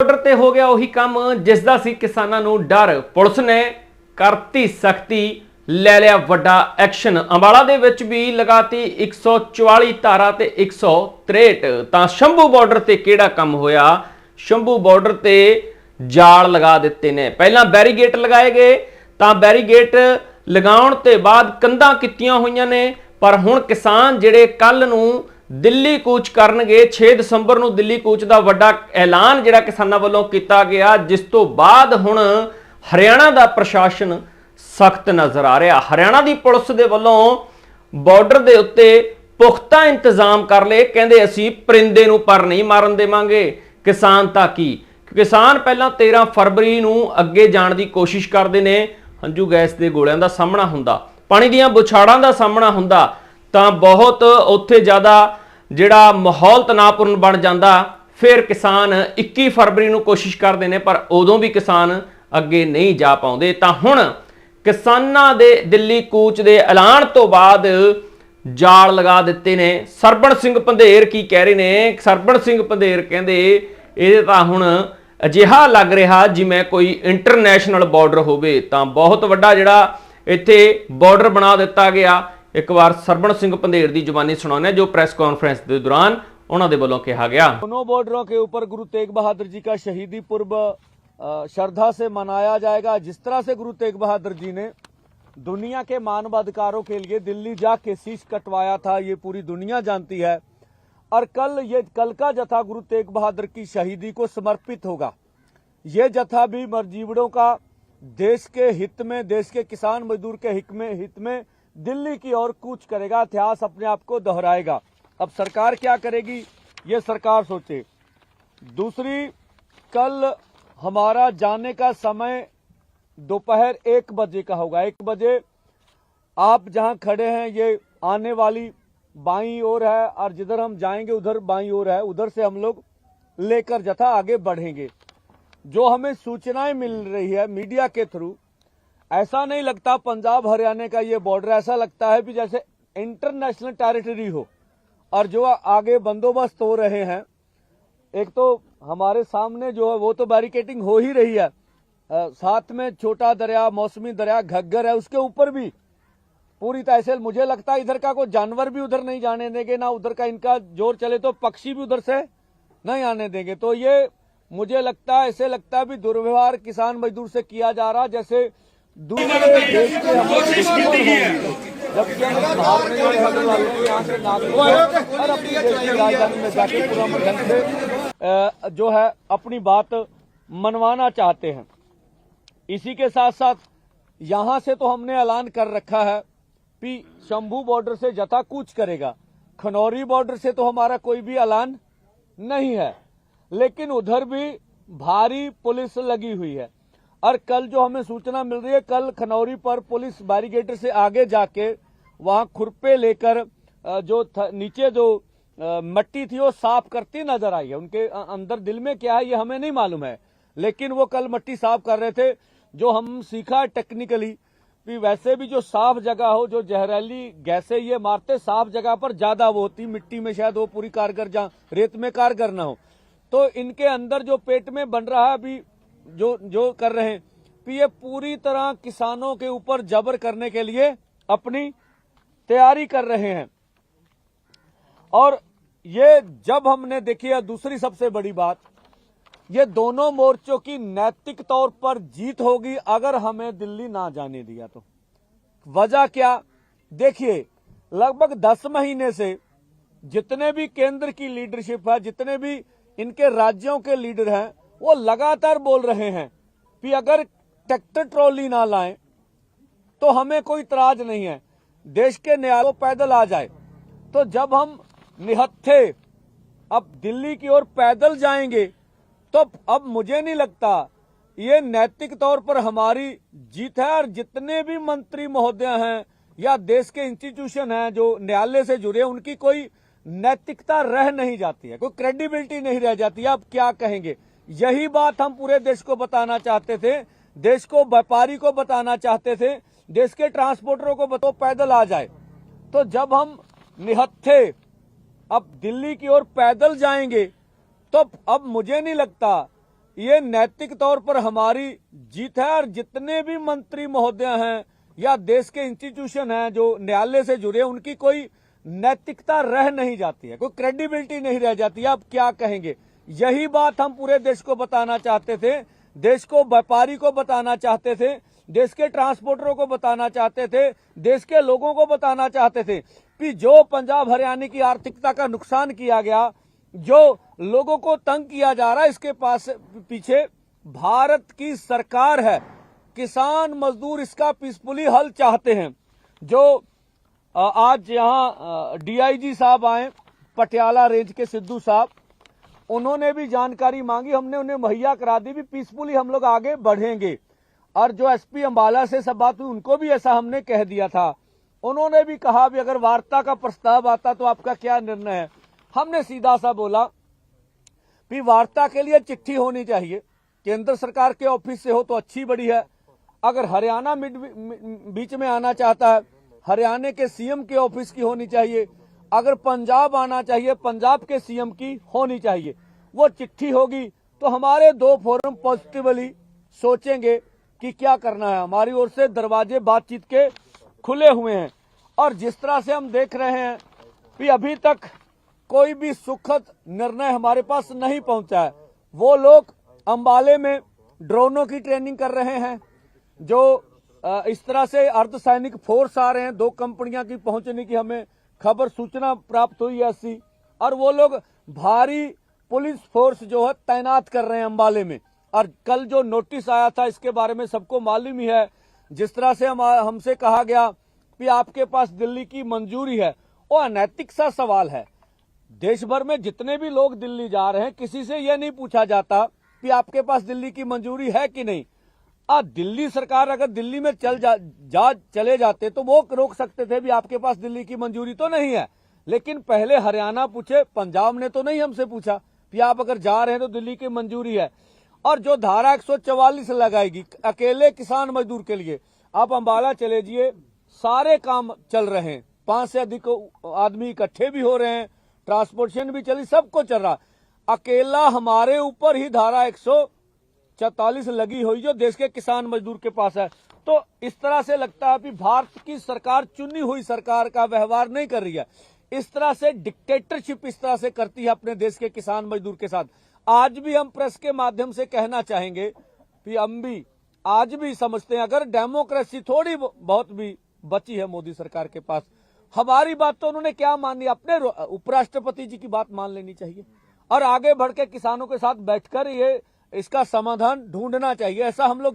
Border ਤੇ ਹੋ ਗਿਆ ਉਹੀ ਕੰਮ ਜਿਸ ਦਾ ਸੀ ਕਿਸਾਨਾਂ ਨੂੰ ਡਰ। ਪੁਲਿਸ ਨੇ ਕਰਤੀ ਸਖਤੀ, ਲੈ ਲਿਆ ਵੱਡਾ ਐਕਸ਼ਨ। ਅੰਬਾਲਾ ਦੇ ਵਿੱਚ ਵੀ ਲਗਾਤੀ 144 ਧਾਰਾ ਤੇ 163। ਤਾਂ ਸ਼ੰਭੂ ਬਾਰਡਰ ਤੇ ਕਿਹੜਾ ਕੰਮ ਹੋਇਆ? ਸ਼ੰਭੂ ਬਾਰਡਰ ਤੇ ਜਾਲ ਲਗਾ ਦਿੱਤੇ ਨੇ। ਪਹਿਲਾਂ ਬੈਰੀਗੇਟ ਲਗਾਏ ਗਏ, ਤਾਂ ਬੈਰੀਗੇਟ ਲਗਾਉਣ ਤੇ ਬਾਅਦ ਕੰਧਾਂ ਕੀਤੀਆਂ ਹੋਈਆਂ ਨੇ। ਪਰ ਹੁਣ ਕਿਸਾਨ ਜਿਹੜੇ ਕੱਲ ਨੂੰ ਦਿੱਲੀ ਕੂਚ ਕਰਨਗੇ, 6 ਦਸੰਬਰ ਨੂੰ ਦਿੱਲੀ ਕੂਚ ਦਾ ਵੱਡਾ ਐਲਾਨ ਜਿਹੜਾ ਕਿਸਾਨਾਂ ਵੱਲੋਂ ਕੀਤਾ ਗਿਆ, ਜਿਸ ਤੋਂ ਬਾਅਦ ਹੁਣ ਹਰਿਆਣਾ ਦਾ ਪ੍ਰਸ਼ਾਸਨ ਸਖਤ ਨਜ਼ਰ ਆ ਰਿਹਾ। ਹਰਿਆਣਾ ਦੀ ਪੁਲਿਸ ਦੇ ਵੱਲੋਂ ਬਾਰਡਰ ਦੇ ਉੱਤੇ ਪੁਖਤਾ ਇੰਤਜ਼ਾਮ ਕਰ ਲਏ। ਕਹਿੰਦੇ ਅਸੀਂ ਪਰਿੰਦੇ ਨੂੰ ਪਰ ਨਹੀਂ ਮਾਰਨ ਦੇਵਾਂਗੇ। ਕਿਸਾਨ ਤਾਂ ਕੀ, ਕਿਸਾਨ ਪਹਿਲਾਂ 13 ਫਰਵਰੀ ਨੂੰ ਅੱਗੇ ਜਾਣ ਦੀ ਕੋਸ਼ਿਸ਼ ਕਰਦੇ ਨੇ। ਹੰਝੂ ਗੈਸ ਦੇ ਗੋਲਿਆਂ ਦਾ ਸਾਹਮਣਾ ਹੁੰਦਾ, ਪਾਣੀ ਦੀਆਂ ਬੁਛਾੜਾਂ ਦਾ ਸਾਹਮਣਾ ਹੁੰਦਾ, ਤਾਂ ਬਹੁਤ ਉੱਥੇ ਜ਼ਿਆਦਾ ਜਿਹੜਾ ਮਾਹੌਲ ਤਣਾਅਪੂਰਨ ਬਣ ਜਾਂਦਾ। ਫਿਰ ਕਿਸਾਨ 21 ਫਰਵਰੀ ਨੂੰ ਕੋਸ਼ਿਸ਼ ਕਰਦੇ ਨੇ, ਪਰ ਉਦੋਂ ਵੀ ਕਿਸਾਨ ਅੱਗੇ ਨਹੀਂ ਜਾ ਪਾਉਂਦੇ। ਤਾਂ ਹੁਣ ਕਿਸਾਨਾਂ ਦੇ ਦਿੱਲੀ ਕੂਚ ਦੇ ਐਲਾਨ ਤੋਂ ਬਾਅਦ ਜਾਲ ਲਗਾ ਦਿੱਤੇ ਨੇ। ਸਰਬਣ ਸਿੰਘ ਪੰਧੇਰ ਕੀ ਕਹਿ ਰਹੇ ਨੇ? ਸਰਬਣ ਸਿੰਘ ਪੰਧੇਰ ਕਹਿੰਦੇ ਇਹ ਤਾਂ ਹੁਣ ਅਜਿਹਾ ਲੱਗ ਰਿਹਾ ਜਿਵੇਂ ਕੋਈ ਇੰਟਰਨੈਸ਼ਨਲ ਬਾਰਡਰ ਹੋਵੇ। ਤਾਂ ਬਹੁਤ ਵੱਡਾ ਜਿਹੜਾ ਇੱਥੇ ਬਾਰਡਰ ਬਣਾ ਦਿੱਤਾ ਗਿਆ। एक बार सरबण सिंह पंधेर की जुबानी सुनाने जो प्रेस कॉन्फ्रेंस के दौरान उन्होंने वालों कहा गया। दोनों बॉर्डरों के ऊपर गुरु तेग बहादुर जी का शहीदी पर्व श्रद्धा से मनाया जाएगा। जिस तरह से गुरु तेग बहादुर जी ने दुनिया के मानवाधिकारों के लिए दिल्ली जाके शीश कटवाया था, ये पूरी दुनिया जानती है। और कल का जत्था गुरु तेग बहादुर की शहीदी को समर्पित होगा। ये जत्था भी मरजीवड़ों का देश के हित में, देश के किसान मजदूर के हित में दिल्ली की ओर कूच करेगा। इतिहास अपने आप को दोहराएगा। अब सरकार क्या करेगी ये सरकार सोचे। दूसरी, कल हमारा जाने का समय दोपहर 1 बजे का होगा। 1 बजे आप जहां खड़े हैं ये आने वाली बाईं ओर है, और जिधर हम जाएंगे उधर बाईं ओर है। उधर से हम लोग लेकर जथा आगे बढ़ेंगे। जो हमें सूचनाएं मिल रही है मीडिया के थ्रू, ऐसा नहीं लगता पंजाब हरियाणा का ये बॉर्डर, ऐसा लगता है कि जैसे इंटरनेशनल टेरिटरी हो। और जो आगे बंदोबस्त हो रहे हैं, एक तो हमारे सामने जो है वो तो बैरिकेटिंग हो ही रही है, साथ में छोटा दरिया, मौसमी दरिया घग्गर है, उसके ऊपर भी पूरी तरह से मुझे लगता है इधर का कोई जानवर भी उधर नहीं जाने देंगे, ना उधर का इनका जोर चले तो पक्षी भी उधर से नहीं आने देंगे। तो ये मुझे लगता है, ऐसे लगता है भी दुर्व्यवहार किसान मजदूर से किया जा रहा, जैसे दूसरे देश के जबकि हम बाहर में रहने वाले यहाँ के नागरिक और अपनी देश की राजधानी में जाके पूरा ढंग से जो है अपनी बात मनवाना चाहते हैं। इसी के साथ साथ यहाँ से तो हमने ऐलान कर रखा है कि शंभू बॉर्डर से जथा कूच करेगा। खनौरी बॉर्डर से तो हमारा कोई भी ऐलान नहीं है, लेकिन उधर भी भारी पुलिस लगी हुई है। और कल जो हमें सूचना मिल रही है, कल खनौरी पर पुलिस बैरिगेटर से आगे जाके वहां खुरपे लेकर जो नीचे जो मट्टी थी वो साफ करती नजर आई है। उनके अंदर दिल में क्या है ये हमें नहीं मालूम है, लेकिन वो कल मट्टी साफ कर रहे थे। जो हम सीखा टेक्निकली कि वैसे भी जो साफ जगह हो, जो जहरीली गैसें ये मारते साफ जगह पर ज्यादा वो होती, मिट्टी में शायद वो पूरी कारगर, जहाँ रेत में कारगर ना हो। तो इनके अंदर जो पेट में बन रहा है अभी जो कर रहे हैं कि ये पूरी तरह किसानों के ऊपर जबर करने के लिए अपनी तैयारी कर रहे हैं। और ये जब हमने देखी है, दूसरी सबसे बड़ी बात, ये दोनों मोर्चों की नैतिक तौर पर जीत होगी अगर हमें दिल्ली ना जाने दिया तो। वजह क्या? देखिए, लगभग 10 महीने से जितने भी केंद्र की लीडरशिप है, जितने भी इनके राज्यों के लीडर हैं, वो लगातार बोल रहे हैं कि अगर ट्रैक्टर ट्रॉली ना लाएं तो हमें कोई इतराज नहीं है, देश के न्यायालयों पैदल आ जाए। तो जब हम निहत्थे अब दिल्ली की ओर पैदल जाएंगे तो अब मुझे नहीं लगता ये नैतिक तौर पर हमारी जीत है। और जितने भी मंत्री महोदय हैं या देश के इंस्टीट्यूशन हैं जो न्यायालय से जुड़े, उनकी कोई नैतिकता रह नहीं जाती है, कोई क्रेडिबिलिटी नहीं रह जाती है। अब क्या कहेंगे? यही बात हम पूरे देश को बताना चाहते थे, देश को व्यापारी को बताना चाहते थे, देश के ट्रांसपोर्टरों को बताओ पैदल आ जाए। तो जब हम निहत्थे अब दिल्ली की ओर पैदल जाएंगे तो अब मुझे नहीं लगता ये नैतिक तौर पर हमारी जीत है। और जितने भी मंत्री महोदय हैं या देश के इंस्टीट्यूशन हैं जो न्यायालय से जुड़े, उनकी कोई नैतिकता रह नहीं जाती है, कोई क्रेडिबिलिटी नहीं रह जाती है। आप क्या कहेंगे? यही बात हम पूरे देश को बताना चाहते थे, देश को व्यापारी को बताना चाहते थे, देश के ट्रांसपोर्टरों को बताना चाहते थे, देश के लोगों को बताना चाहते थे कि जो पंजाब हरियाणा की आर्थिकता का नुकसान किया गया, जो लोगों को तंग किया जा रहा है, इसके पास पीछे भारत की सरकार है। किसान मजदूर इसका पीसफुली हल चाहते हैं। जो आज यहाँ डीआईजी साहब आए, पटियाला रेंज के सिद्धू साहब, उन्होंने भी जानकारी मांगी, हमने उन्हें मुहैया करा दी भी पीसफुली हम लोग आगे बढ़ेंगे। और जो एसपी अंबाला से सब बात हुई, उनको भी ऐसा हमने कह दिया था। उन्होंने भी कहा भी अगर वार्ता का प्रस्ताव आता तो आपका क्या निर्णय है। हमने सीधा सा बोला कि वार्ता के लिए चिट्ठी होनी चाहिए, केंद्र सरकार के ऑफिस से हो तो अच्छी बड़ी है। अगर हरियाणा बीच में आना चाहता है, हरियाणा के सीएम के ऑफिस की होनी चाहिए। अगर पंजाब आना चाहिए, पंजाब के सीएम की होनी चाहिए। वो चिट्ठी होगी तो हमारे दो फोरम पॉजिटिवली सोचेंगे कि क्या करना है। हमारी ओर से दरवाजे बातचीत के खुले हुए हैं। और जिस तरह से हम देख रहे हैं कि अभी तक कोई भी सुखद निर्णय हमारे पास नहीं पहुंचा है। वो लोग अंबाले में ड्रोनों की ट्रेनिंग कर रहे हैं, जो इस तरह से अर्धसैनिक फोर्स आ रहे हैं। 2 कंपनियां की पहुंचने की हमें खबर सूचना प्राप्त हुई है ऐसी। और वो लोग भारी पुलिस फोर्स जो है तैनात कर रहे हैं अंबाले में। और कल जो नोटिस आया था इसके बारे में सबको मालूम ही है। जिस तरह से हमसे कहा गया कि आपके पास दिल्ली की मंजूरी है, वो अनैतिक सा सवाल है। देश भर में जितने भी लोग दिल्ली जा रहे हैं, किसी से यह नहीं पूछा जाता कि आपके पास दिल्ली की मंजूरी है कि नहीं। दिल्ली सरकार अगर दिल्ली में चले जाते तो वो रोक सकते थे भी आपके पास दिल्ली की मंजूरी तो नहीं है। लेकिन पहले हरियाणा पूछे, पंजाब ने तो नहीं हमसे पूछा कि आप अगर जा रहे हैं तो दिल्ली की मंजूरी है। और जो धारा 144 लगाएगी अकेले किसान मजदूर के लिए, आप अंबाला चले जाइए, सारे काम चल रहे हैं, 5 से अधिक आदमी इकट्ठे भी हो रहे हैं, ट्रांसपोर्टेशन भी चली, सब कुछ चल रहा। अकेला हमारे ऊपर ही धारा 144 लगी हुई जो देश के किसान मजदूर के पास है। तो इस तरह से लगता है कि भारत की सरकार चुनी हुई सरकार का व्यवहार नहीं कर रही है। इस तरह से डिक्टेटरशिप इस तरह से करती है अपने देश के किसान मजदूर के साथ। आज भी हम प्रेस के माध्यम से कहना चाहेंगे कि हम भी आज भी समझते हैं अगर डेमोक्रेसी थोड़ी बहुत भी बची है मोदी सरकार के पास, हमारी बात तो उन्होंने क्या मानी, अपने उपराष्ट्रपति जी की बात मान लेनी चाहिए और आगे बढ़ के किसानों के साथ बैठकर ये इसका समाधान ढूंढना चाहिए। ऐसा हम लोग